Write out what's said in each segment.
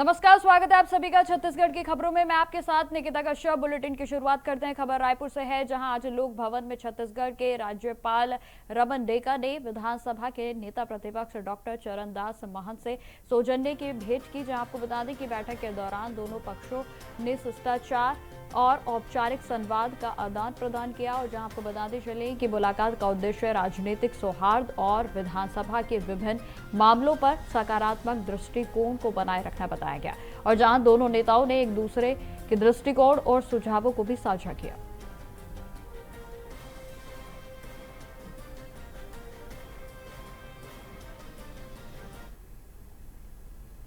नमस्कार, स्वागत है आप सभी का छत्तीसगढ़ की खबरों में। मैं आपके साथ निकिता कश्यप। बुलेटिन की शुरुआत करते हैं। खबर रायपुर से है, जहां आज लोक भवन में छत्तीसगढ़ के राज्यपाल रमन डेका ने विधानसभा के नेता प्रतिपक्ष डॉक्टर चरणदास महंत से सौजन्य की भेंट की। जहां आपको बता दें कि बैठक के दौरान दोनों पक्षों ने शिष्टाचार और औपचारिक संवाद का आदान प्रदान किया। और जहां आपको बताते चले कि मुलाकात का उद्देश्य राजनीतिक सौहार्द और विधानसभा के विभिन्न मामलों पर सकारात्मक दृष्टिकोण को बनाए रखना बताया गया। और जहां दोनों नेताओं ने एक दूसरे के दृष्टिकोण और सुझावों को भी साझा किया।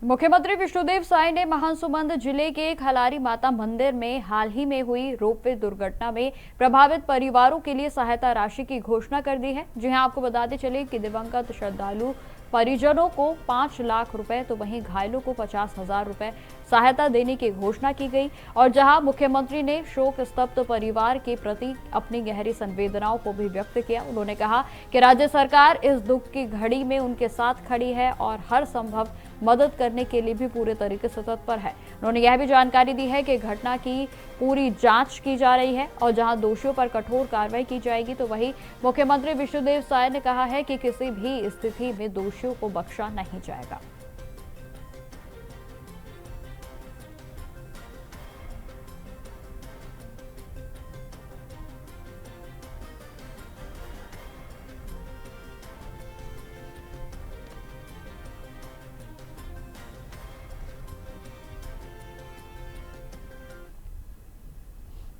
मुख्यमंत्री विष्णुदेव साय ने महासमुंद जिले के खलारी माता मंदिर में हाल ही में हुई रोपवे दुर्घटना में प्रभावित परिवारों के लिए सहायता राशि की घोषणा कर दी है। जी हां, आपको बताते चले कि दिवंगत श्रद्धालु परिजनों को 5 लाख रुपए तो वहीं घायलों को 50,000 रुपए सहायता देने की घोषणा की गई। और जहां मुख्यमंत्री ने शोक स्तब्ध परिवार के प्रति अपनी गहरी संवेदनाओं को भी व्यक्त किया। उन्होंने कहा कि राज्य सरकार इस दुख की घड़ी में उनके साथ खड़ी है और हर संभव मदद करने के लिए भी पूरे तरीके से तत्पर है। उन्होंने यह भी जानकारी दी है कि घटना की पूरी जांच की जा रही है और जहां दोषियों पर कठोर कार्रवाई की जाएगी। तो वहीं मुख्यमंत्री विष्णुदेव साय ने कहा है कि किसी भी स्थिति में दोषियों को बख्शा नहीं जाएगा।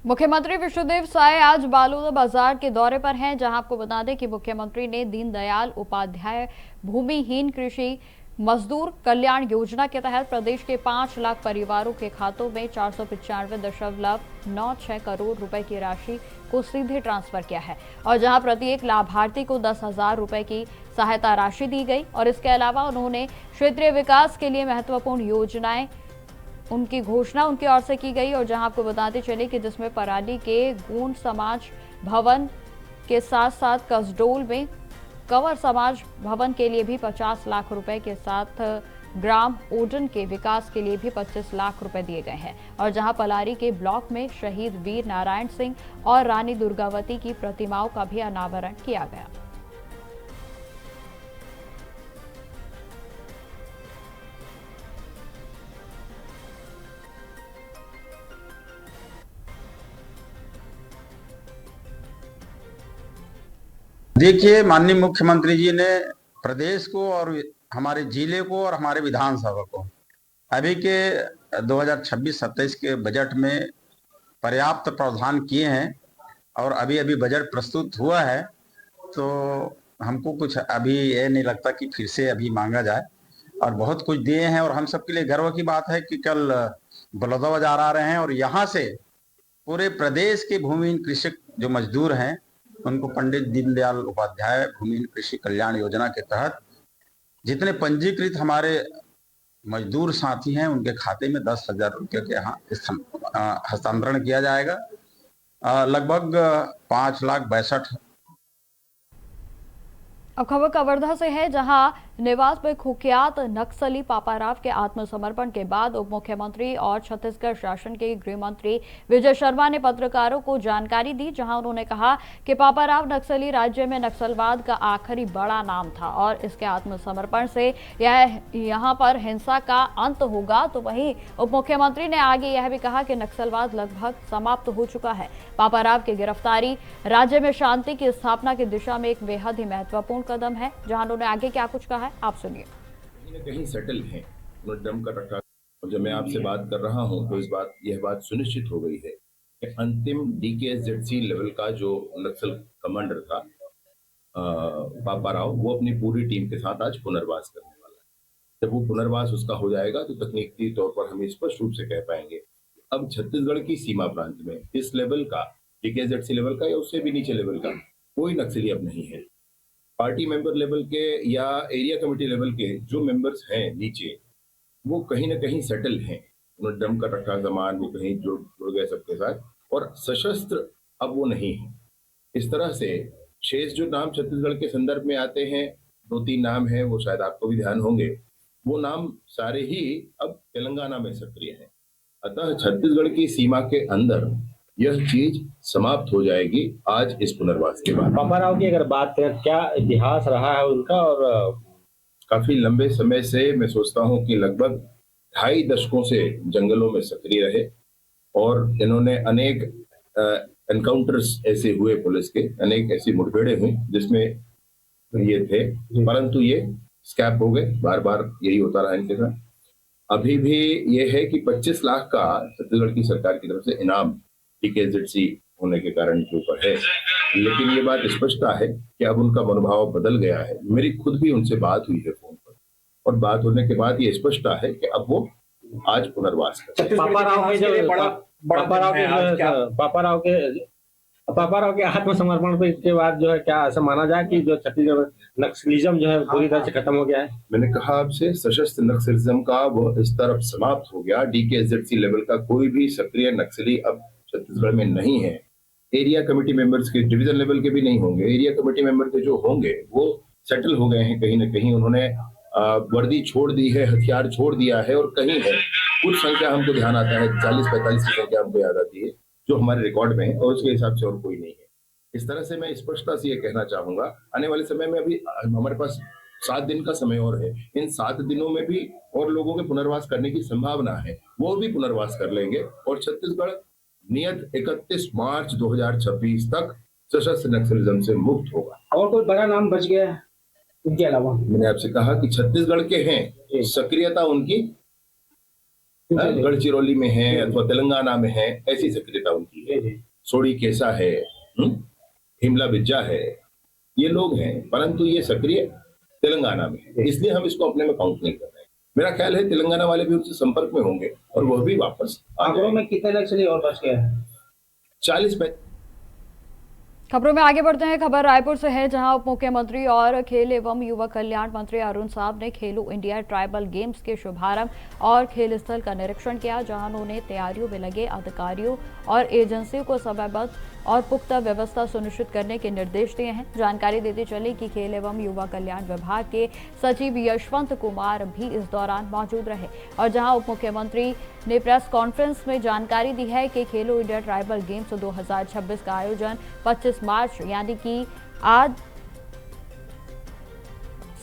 मुख्यमंत्री विष्णुदेव साय आज बालोद बाजार के दौरे पर हैं, जहां आपको बता दें कि मुख्यमंत्री ने दीनदयाल उपाध्याय भूमिहीन कृषि मजदूर कल्याण योजना के तहत प्रदेश के 5 लाख परिवारों के खातों में 495.96 करोड़ रुपए की राशि को सीधे ट्रांसफर किया है। और जहां प्रत्येक लाभार्थी को 10,000 रुपए की सहायता राशि दी गई। और इसके अलावा उन्होंने क्षेत्रीय विकास के लिए महत्वपूर्ण योजनाएं उनकी घोषणा उनकी ओर से की गई। और जहां आपको बताते चले कि जिसमें पराली के गोंड समाज भवन के साथ साथ कसडोल में कंवर समाज भवन के लिए भी 50 लाख रुपए के साथ ग्राम ओडन के विकास के लिए भी 25 लाख रुपए दिए गए हैं। और जहां पलारी के ब्लॉक में शहीद वीर नारायण सिंह और रानी दुर्गावती की प्रतिमाओं का भी अनावरण किया गया। देखिए, माननीय मुख्यमंत्री जी ने प्रदेश को और हमारे जिले को और हमारे विधानसभा को अभी के 2026-27 के बजट में पर्याप्त प्रावधान किए हैं। और अभी अभी बजट प्रस्तुत हुआ है, तो हमको कुछ अभी ये नहीं लगता कि फिर से अभी मांगा जाए, और बहुत कुछ दिए हैं। और हम सबके लिए गर्व की बात है कि कल बलौदाबाजार आ रहे हैं और यहाँ से पूरे प्रदेश के भूमिहीन कृषक जो मजदूर हैं उनको पंडित दीनदयाल उपाध्याय भूमिहीन कृषि कल्याण योजना के तहत जितने पंजीकृत हमारे मजदूर साथी हैं उनके खाते में 10,000 रुपये के यहाँ हस्तांतरण किया जाएगा। लगभग 5,62,000। अब खबर कवर्धा से है, जहां निवास में कुख्यात नक्सली पापाराव के आत्मसमर्पण के बाद उप मुख्यमंत्री और छत्तीसगढ़ शासन के गृह मंत्री विजय शर्मा ने पत्रकारों को जानकारी दी। जहां उन्होंने कहा कि पापाराव नक्सली राज्य में नक्सलवाद का आखिरी बड़ा नाम था और इसके आत्मसमर्पण से यहां पर हिंसा का अंत होगा। तो वहीं उप मुख्यमंत्री ने आगे यह भी कहा कि नक्सलवाद लगभग समाप्त हो चुका है। पापाराव की गिरफ्तारी राज्य में शांति की स्थापना की दिशा में एक बेहद ही महत्वपूर्ण कदम है। जहां उन्होंने आगे क्या कुछ कहा है, आप सुनिए। कहीं न कहीं सेटल हैं, उन्होंने दम कर रखा। और जब मैं आपसे बात कर रहा हूं तो यह बात सुनिश्चित हो गई है कि अंतिम DKSZC लेवल का जो नक्सल कमांडर था पापा राव, वो अपनी पूरी टीम के साथ आज पुनर्वास करने वाला है। जब वो पुनर्वास उसका हो जाएगा तो तकनीकी तौर पर हम स्पष्ट रूप से कह पाएंगे अब छत्तीसगढ़ की सीमा प्रांत में इस लेवल का DKSZC लेवल का या उससे भी नीचे लेवल का कोई नक्सली अब नहीं है। पार्टी मेंबर लेवल के या एरिया कमेटी लेवल के जो मेंबर्स हैं नीचे, वो कहीं ना कहीं सेटल हैं। उन्होंने दम कर रखा सामान, वो कहीं जुड़ गए सबके साथ, और सशस्त्र अब वो नहीं है। इस तरह से शेष जो नाम छत्तीसगढ़ के संदर्भ में आते हैं, 2-3 नाम हैं, वो शायद आपको भी ध्यान होंगे। वो नाम सारे ही अब तेलंगाना में सक्रिय हैं। अतः छत्तीसगढ़ की सीमा के अंदर यह चीज समाप्त हो जाएगी आज इस पुनर्वास के बाद। पापा राव की अगर बात करें, क्या इतिहास रहा है उनका? और काफी लंबे समय से मैं सोचता हूं कि लगभग 2.5 दशकों से जंगलों में सक्रिय रहे और इन्होंने अनेक एनकाउंटर्स ऐसे हुए, पुलिस के अनेक ऐसी मुठभेड़ें हुई जिसमें ये थे, परंतु ये स्कैप हो गए। बार बार यही होता रहा इनके साथ। अभी भी ये है कि 25 लाख का छत्तीसगढ़ की सरकार की तरफ से इनाम डीकेजेडसी होने के कारण के ऊपर है, लेकिन ये बात स्पष्ट है कि अब उनका मनोभाव बदल गया है। मेरी खुद भी उनसे बात हुई है फोन पर और बात होने के बाद ये स्पष्ट है कि अब वो आज पुनर्वास करें। पापा राव के आत्मसमर्पण के बाद जो है, क्या ऐसा माना जाए कि जो छत्तीसगढ़ में नक्सलिज्म जो है पूरी तरह से खत्म हो गया है? मैंने कहा आपसे, सशस्त्र नक्सलिज्म का वो स्तर अब समाप्त हो गया। डीकेजेडसी लेवल का कोई भी सक्रिय नक्सली अब छत्तीसगढ़ में नहीं है। एरिया कमेटी मेंबर्स के, डिवीजन लेवल के भी नहीं होंगे। एरिया कमेटी मेंबर के जो होंगे वो सेटल हो गए हैं कहीं ना कहीं। उन्होंने वर्दी छोड़ दी है, हथियार छोड़ दिया है और कहीं है कुछ संख्या हमको ध्यान आता है, 40-45 की संख्या हमको याद आती है जो हमारे रिकॉर्ड में है, और उसके हिसाब से और कोई नहीं है। इस तरह से मैं स्पष्टता से ये कहना चाहूंगा, आने वाले समय में अभी हमारे पास 7 दिन का समय और है। इन 7 दिनों में भी और लोगों के पुनर्वास करने की संभावना है, वो भी पुनर्वास कर लेंगे और छत्तीसगढ़ नियत 31 मार्च 2026 तक सशस्त्र नक्सलिज्म से मुक्त होगा। और कोई बड़ा नाम बच गया है इनके अलावा? मैंने आपसे कहा कि छत्तीसगढ़ के हैं, सक्रियता उनकी गढ़चिरौली में है अथवा तेलंगाना में है, ऐसी सक्रियता उनकी है। सोड़ी केसा है, हिमला बिज्जा है, ये लोग हैं, परंतु ये सक्रिय तेलंगाना में है, इसलिए हम इसको अपने में काउंट नहीं कर रहे हैं। मेरा ख्याल है तेलंगाना वाले भी उनसे संपर्क में होंगे और वह भी वापस आंकड़ों में कितने नक्सली और बच गए हैं? 40-45। खबरों में आगे बढ़ते हैं। खबर रायपुर से है, जहां उप मुख्यमंत्री और खेल एवं युवा कल्याण मंत्री अरुण साहब ने खेलो इंडिया ट्राइबल गेम्स के शुभारंभ और खेल स्थल का निरीक्षण किया, जहां उन्होंने तैयारियों में लगे अधिकारियों और एजेंसियों को समयबद्ध और पुख्ता व्यवस्था सुनिश्चित करने के निर्देश दिए हैं। जानकारी देते चले कि खेल एवं युवा कल्याण विभाग के सचिव यशवंत कुमार भी इस दौरान मौजूद रहे और जहां उप मुख्यमंत्री ने प्रेस कॉन्फ्रेंस में जानकारी दी है कि खेलो इंडिया ट्राइबल गेम्स 2026 का आयोजन 25 मार्च यानी कि आज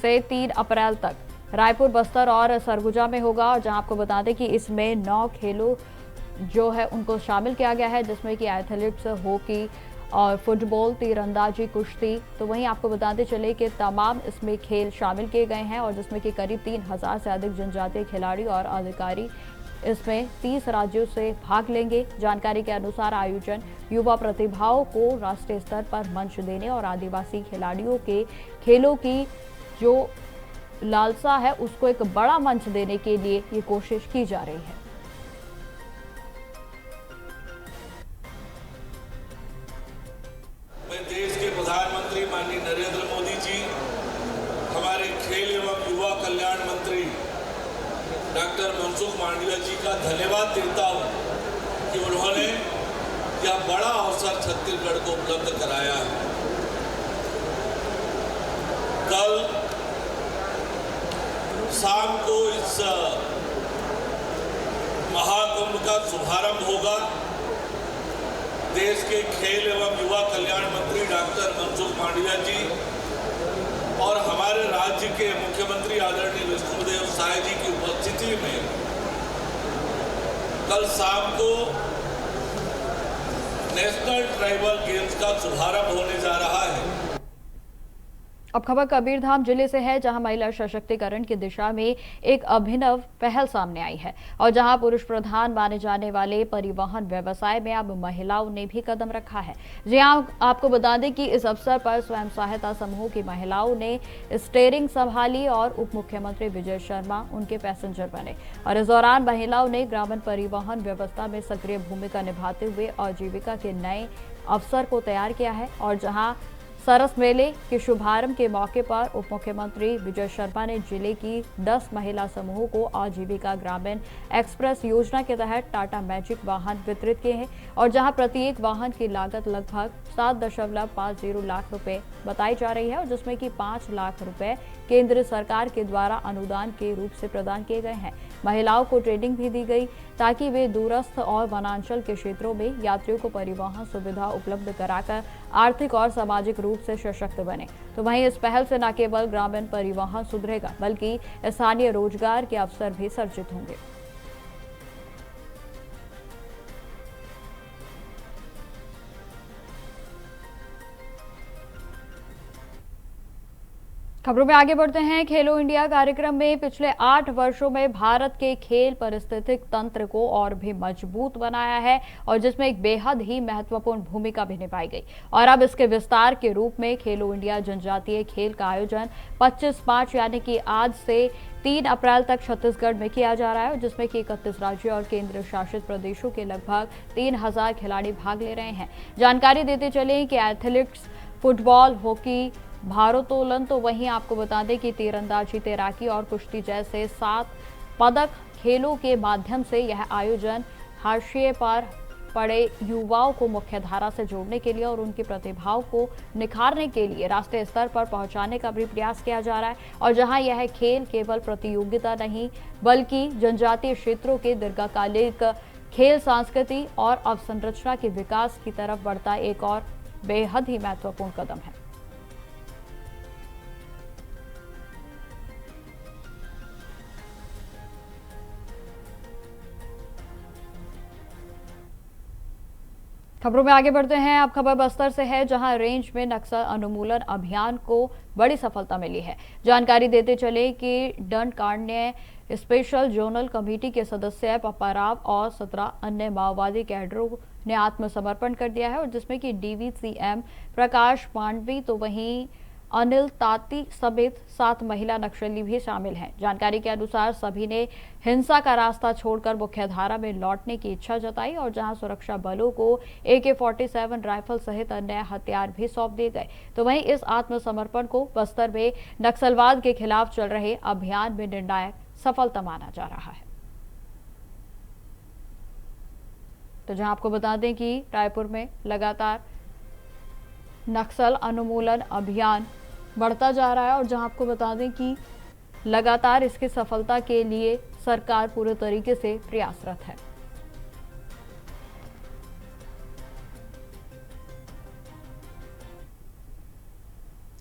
से 3 अप्रैल तक रायपुर, बस्तर और सरगुजा में होगा। और जहां आपको बता दें कि इसमें 9 खेलों जो है उनको शामिल किया गया है, जिसमें कि एथलेटिक्स, हॉकी और फुटबॉल, तीरंदाजी, कुश्ती। तो वहीं आपको बताते चले कि तमाम इसमें खेल शामिल किए गए हैं और जिसमें कि करीब 3000 से अधिक जनजातीय खिलाड़ी और अधिकारी इसमें 30 राज्यों से भाग लेंगे। जानकारी के अनुसार आयोजन युवा प्रतिभाओं को राष्ट्रीय स्तर पर मंच देने और आदिवासी खिलाड़ियों के खेलों की जो लालसा है उसको एक बड़ा मंच देने के लिए ये कोशिश की जा रही है। देश के प्रधानमंत्री माननीय नरेंद्र मोदी जी, हमारे खेल एवं युवा कल्याण मंत्री डॉक्टर मनसुख मांडविया जी का धन्यवाद देता हूं कि उन्होंने यह बड़ा अवसर छत्तीसगढ़ को उपलब्ध कराया है। कल शाम को इस महाकुंभ का शुभारंभ होगा। देश के खेल एवं युवा कल्याण मंत्री डॉक्टर मनसुख मांडविया जी और हमारे राज्य के मुख्यमंत्री आदरणीय विष्णुदेव साय जी की उपस्थिति में कल शाम को नेशनल ट्राइबल गेम्स का शुभारंभ होने जा रहा है। अब खबर कबीरधाम जिले से है, जहां महिला सशक्तिकरण की दिशा में एक अभिनव पहल सामने आई है और जहां पुरुष प्रधान माने जाने वाले परिवहन व्यवसाय में अब महिलाओं ने भी कदम रखा है। जी हां, आपको बता दें कि इस अवसर पर स्वयं सहायता समूह की महिलाओं ने स्टीयरिंग संभाली और उप मुख्यमंत्री विजय शर्मा उनके पैसेंजर बने और इस दौरान महिलाओं ने ग्रामीण परिवहन व्यवस्था में सक्रिय भूमिका निभाते हुए आजीविका के नए अवसर को तैयार किया है और जहां सरस मेले के शुभारंभ के मौके पर उप मुख्यमंत्री विजय शर्मा ने जिले की 10 महिला समूहों को आजीविका ग्रामीण एक्सप्रेस योजना के तहत टाटा मैजिक वाहन वितरित किए हैं और जहां प्रत्येक वाहन की लागत लगभग 7.50 लाख रुपए बताई जा रही है और जिसमें कि 5 लाख रुपए केंद्र सरकार के द्वारा अनुदान के रूप से प्रदान किए गए हैं। महिलाओं को ट्रेनिंग भी दी गई ताकि वे दूरस्थ और वनांचल के क्षेत्रों में यात्रियों को परिवहन सुविधा उपलब्ध कराकर आर्थिक और सामाजिक रूप से सशक्त बने। तो वहीं इस पहल से न केवल ग्रामीण परिवहन सुधरेगा बल्कि स्थानीय रोजगार के अवसर भी सर्जित होंगे। खबरों में आगे बढ़ते हैं। खेलो इंडिया कार्यक्रम में पिछले 8 वर्षों में भारत के खेल पारिस्थितिक तंत्र को और भी मजबूत बनाया है और जिसमें एक बेहद ही महत्वपूर्ण भूमिका भी निभाई गई और अब इसके विस्तार के रूप में खेलो इंडिया जनजातीय खेल का आयोजन 25 मार्च यानी कि आज से 3 अप्रैल तक छत्तीसगढ़ में किया जा रहा है जिसमें कि 31 राज्यों और केंद्र शासित प्रदेशों के लगभग 3000 खिलाड़ी भाग ले रहे हैं। जानकारी देते चले कि एथलेटिक्स, फुटबॉल, हॉकी, भारोत्तोलन तो वहीं आपको बता दें कि तीरंदाजी, तैराकी और कुश्ती जैसे 7 पदक खेलों के माध्यम से यह आयोजन हाशिए पर पड़े युवाओं को मुख्यधारा से जोड़ने के लिए और उनकी प्रतिभाओं को निखारने के लिए राष्ट्रीय स्तर पर पहुंचाने का भी प्रयास किया जा रहा है और जहां यह खेल केवल प्रतियोगिता नहीं बल्कि जनजातीय क्षेत्रों के दीर्घकालिक खेल संस्कृति और अवसंरचना के विकास की तरफ बढ़ता एक और बेहद ही महत्वपूर्ण कदम है। खबरों में आगे बढ़ते हैं। अब खबर बस्तर से है जहां रेंज में नक्सल उन्मूलन अभियान को बड़ी सफलता मिली है। जानकारी देते चले कि दंडकारण्य स्पेशल जोनल कमेटी के सदस्य पप्पा राव और 17 अन्य माओवादी कैडरों ने आत्मसमर्पण कर दिया है और जिसमें कि DVCM प्रकाश पांडवी तो वहीं अनिल ताती समेत 7 महिला नक्सली भी शामिल हैं। जानकारी के अनुसार सभी ने हिंसा का रास्ता छोड़कर मुख्यधारा में लौटने की इच्छा जताई और जहां सुरक्षा बलों को AK-47 राइफल सहित अन्य हथियार भी सौंप दिए गए। तो वहीं इस आत्मसमर्पण को बस्तर में नक्सलवाद के खिलाफ चल रहे अभियान में निर्णायक सफलता माना जा रहा है। तो जहां आपको बता दें कि रायपुर में लगातार नक्सल उन्मूलन अभियान बढ़ता जा रहा है और जहां आपको बता दें कि लगातार इसकी सफलता के लिए सरकार पूरे तरीके से प्रयासरत है।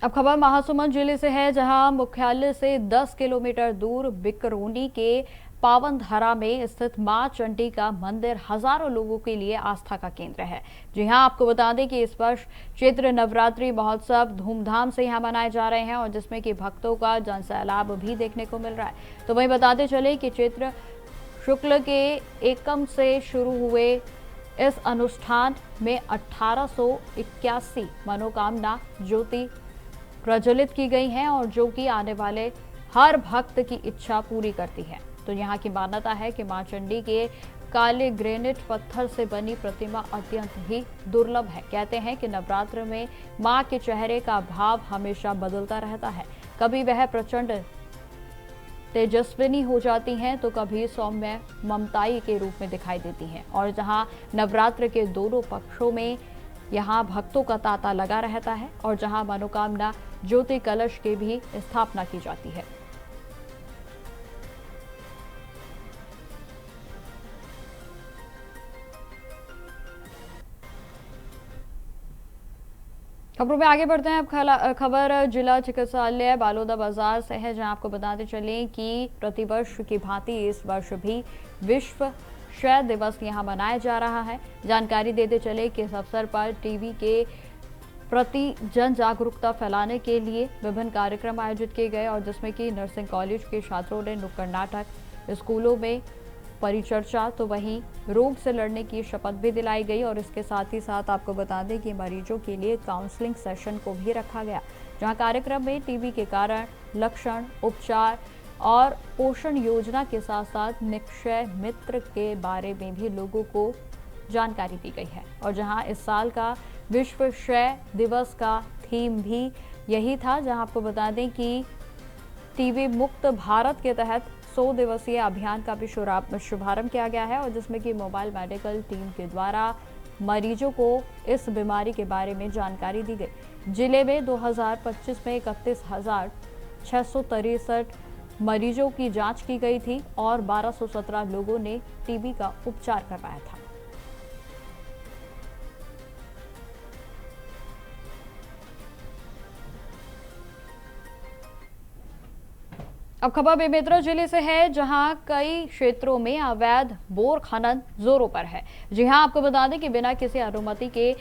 अब खबर महासमुंद जिले से है जहां मुख्यालय से 10 किलोमीटर दूर बिकरोनी के पावनधारा में स्थित मां चंडी का मंदिर हजारों लोगों के लिए आस्था का केंद्र है। जी हां, आपको बता दें कि इस वर्ष चैत्र नवरात्रि महोत्सव धूमधाम से यहां मनाए जा रहे हैं और जिसमें कि भक्तों का जनसैलाब भी देखने को मिल रहा है। तो वहीं बताते चले कि चैत्र शुक्ल के एकम से शुरू हुए इस अनुष्ठान में 1881 मनोकामना ज्योति प्रज्वलित की गई हैं और जो कि आने वाले हर भक्त की इच्छा पूरी करती है। तो यहाँ की मान्यता है कि मां चंडी के काले ग्रेनाइट पत्थर से बनी प्रतिमा अत्यंत ही दुर्लभ है। कहते हैं कि नवरात्र में मां के चेहरे का भाव हमेशा बदलता रहता है। कभी वह प्रचंड तेजस्विनी हो जाती हैं तो कभी सौम्य ममताई के रूप में दिखाई देती हैं और जहां नवरात्र के दोनों पक्षों में यहाँ भक्तों का तांता लगा रहता है और जहां मनोकामना ज्योति कलश की भी स्थापना की जाती है। खबरों में आगे बढ़ते हैं। अब खबर जिला चिकित्सालय बालोदा बाजार से है जहां आपको बताते चलें कि प्रतिवर्ष की भांति इस वर्ष भी विश्व क्षय दिवस यहां मनाया जा रहा है। जानकारी देते चले कि इस अवसर पर टीबी के प्रति जन जागरूकता फैलाने के लिए विभिन्न कार्यक्रम आयोजित किए गए और जिसमें कि नर्सिंग कॉलेज के छात्रों ने नुक्कड़ नाटक, स्कूलों में परिचर्चा तो वहीं रोग से लड़ने की शपथ भी दिलाई गई और इसके साथ ही साथ आपको बता दें कि मरीजों के लिए काउंसलिंग सेशन को भी रखा गया जहां कार्यक्रम में टीबी के कारण, लक्षण, उपचार और पोषण योजना के साथ साथ निक्षय मित्र के बारे में भी लोगों को जानकारी दी गई है और जहां इस साल का विश्व क्षय दिवस का थीम भी यही था, जहां आपको बता दें कि टीबी मुक्त भारत के तहत 100 दिवसीय अभियान का भी शुभारंभ किया गया है और जिसमें कि मोबाइल मेडिकल टीम के द्वारा मरीजों को इस बीमारी के बारे में जानकारी दी गई। जिले में 2025 में 31,663 मरीजों की जांच की गई थी और 1217 लोगों ने टीबी का उपचार करवाया था। अब खबर बेमेतरा जिले से है, जहां कई क्षेत्रों में अवैध बोर खनन जोरों पर है। जी हां, आपको बता दें कि बिना किसी अनुमति के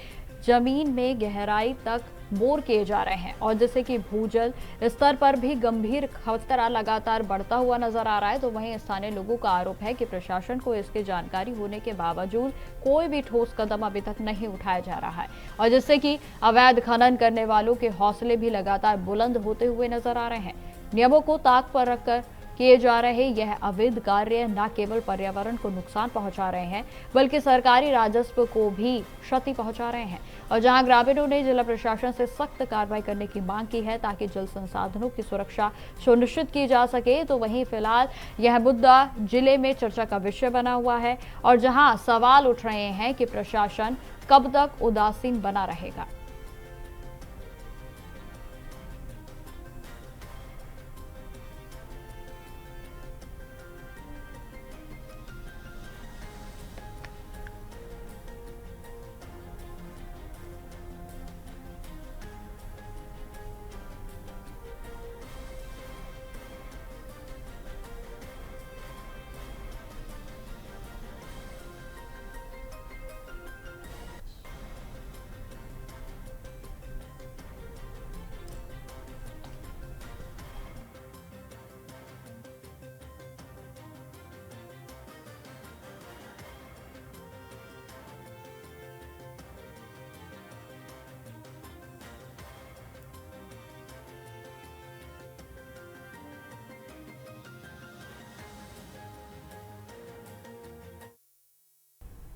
जमीन में गहराई तक बोर किए जा रहे हैं और जिससे कि भूजल स्तर पर भी गंभीर खतरा लगातार बढ़ता हुआ नजर आ रहा है। तो वहीं स्थानीय लोगों का आरोप है कि प्रशासन को इसकी जानकारी होने के बावजूद कोई भी ठोस कदम अभी तक नहीं उठाया जा रहा है और जिससे कि अवैध खनन करने वालों के हौसले भी लगातार बुलंद होते हुए नजर आ रहे हैं। नियमों को ताक पर रखकर किए जा रहे यह अवैध कार्य न केवल पर्यावरण को नुकसान पहुंचा रहे हैं बल्कि सरकारी राजस्व को भी क्षति पहुंचा रहे हैं और जहां ग्रामीणों ने जिला प्रशासन से सख्त कार्रवाई करने की मांग की है ताकि जल संसाधनों की सुरक्षा सुनिश्चित की जा सके। तो वहीं फिलहाल यह मुद्दा जिले में चर्चा का विषय बना हुआ है और जहां सवाल उठ रहे हैं कि प्रशासन कब तक उदासीन बना रहेगा।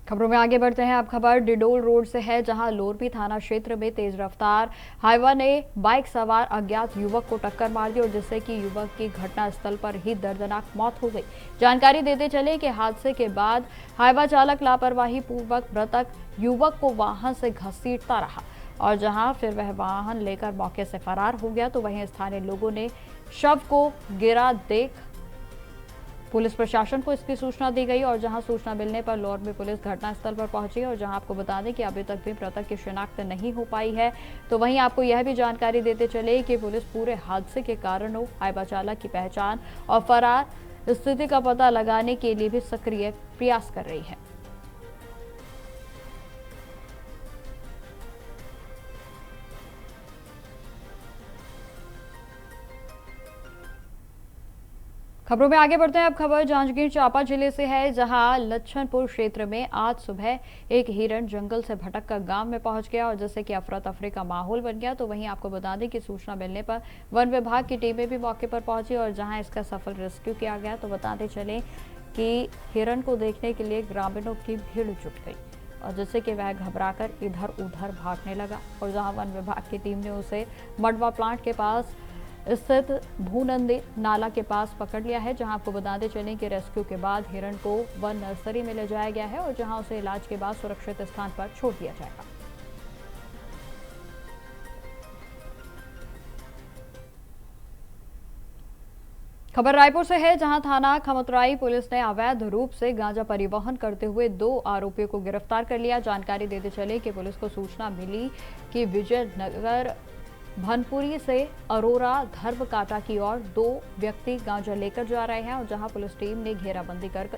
खबरों में आगे बढ़ते हैं। अब खबर डिडोल रोड से है, जहां लोरबी थाना क्षेत्र में तेज रफ्तार हाईवा ने बाइक सवार अज्ञात युवक को टक्कर मार दी और जिससे कि युवक की घटनास्थल पर ही दर्दनाक मौत हो गई। जानकारी देते चले कि हादसे के बाद हाईवा चालक लापरवाही पूर्वक मृतक युवक को वाहन से घसीटता रहा और जहां फिर वह वाहन लेकर मौके से फरार हो गया। तो वहीं स्थानीय लोगों ने शव को गिरा देख पुलिस प्रशासन को इसकी सूचना दी गई और जहां सूचना मिलने पर लोरबी पुलिस घटनास्थल पर पहुंची और जहां आपको बता दें कि अभी तक भी मृतक की शिनाख्त नहीं हो पाई है। तो वहीं आपको यह भी जानकारी देते चले कि पुलिस पूरे हादसे के कारणों, हाईवा चालक की पहचान और फरार स्थिति का पता लगाने के लिए भी सक्रिय प्रयास कर रही है। खबरों में आगे बढ़ते हैं। अब खबर जांजगीर चांपा जिले से है, जहां लच्छनपुर क्षेत्र में आज सुबह एक हिरण जंगल से भटककर गांव में पहुंच गया और जिससे कि अफरा तफरी का माहौल बन गया। तो वहीं आपको बता दें कि सूचना मिलने पर वन विभाग की टीमें भी मौके पर पहुंची और जहां इसका सफल रेस्क्यू किया गया। तो बताते चले कि हिरण को देखने के लिए ग्रामीणों की भीड़ जुट गई और जिससे कि वह घबराकर इधर उधर भागने लगा और जहां वन विभाग की टीम ने उसे मडवा प्लांट के पास स्थित भूनंदी नाला के पास पकड़ लिया है। जहां आपको बताते चलें कि रेस्क्यू के बाद हिरण को वन नर्सरी में ले जाया गया है और जहां उसे इलाज के बाद सुरक्षित स्थान पर छोड़ दिया जाएगा। खबर रायपुर से है, जहां थाना खमतराई पुलिस ने अवैध रूप से गांजा परिवहन करते हुए 2 आरोपियों को गिरफ्तार कर लिया। जानकारी देते चले कि पुलिस को सूचना मिली कि विजयनगर भनपुरी से अरोरा धर्म काटा की ओर 2 व्यक्ति गांजा लेकर जा रहे हैं और जहां पुलिस टीम ने घेराबंदी कर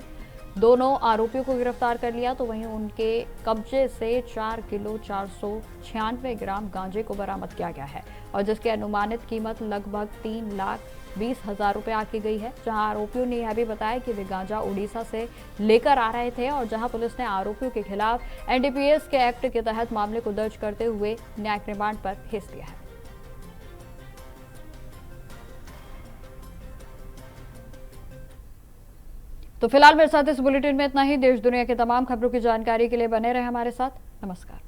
दोनों आरोपियों को गिरफ्तार कर लिया। तो वहीं उनके कब्जे से 4 किलो 496 ग्राम गांजे को बरामद किया गया है और जिसकी अनुमानित कीमत लगभग 3,20,000 रुपए आकी गई है। जहां आरोपियों ने यह भी बताया कि वे गांजा उड़ीसा से लेकर आ रहे थे और जहां पुलिस ने आरोपियों के खिलाफ एनडीपीएस के एक्ट के तहत मामले को दर्ज करते हुए न्यायिक रिमांड पर भेज दिया है। तो फिलहाल मेरे साथ इस बुलेटिन में इतना ही। देश दुनिया के तमाम खबरों की जानकारी के लिए बने रहे हमारे साथ। नमस्कार।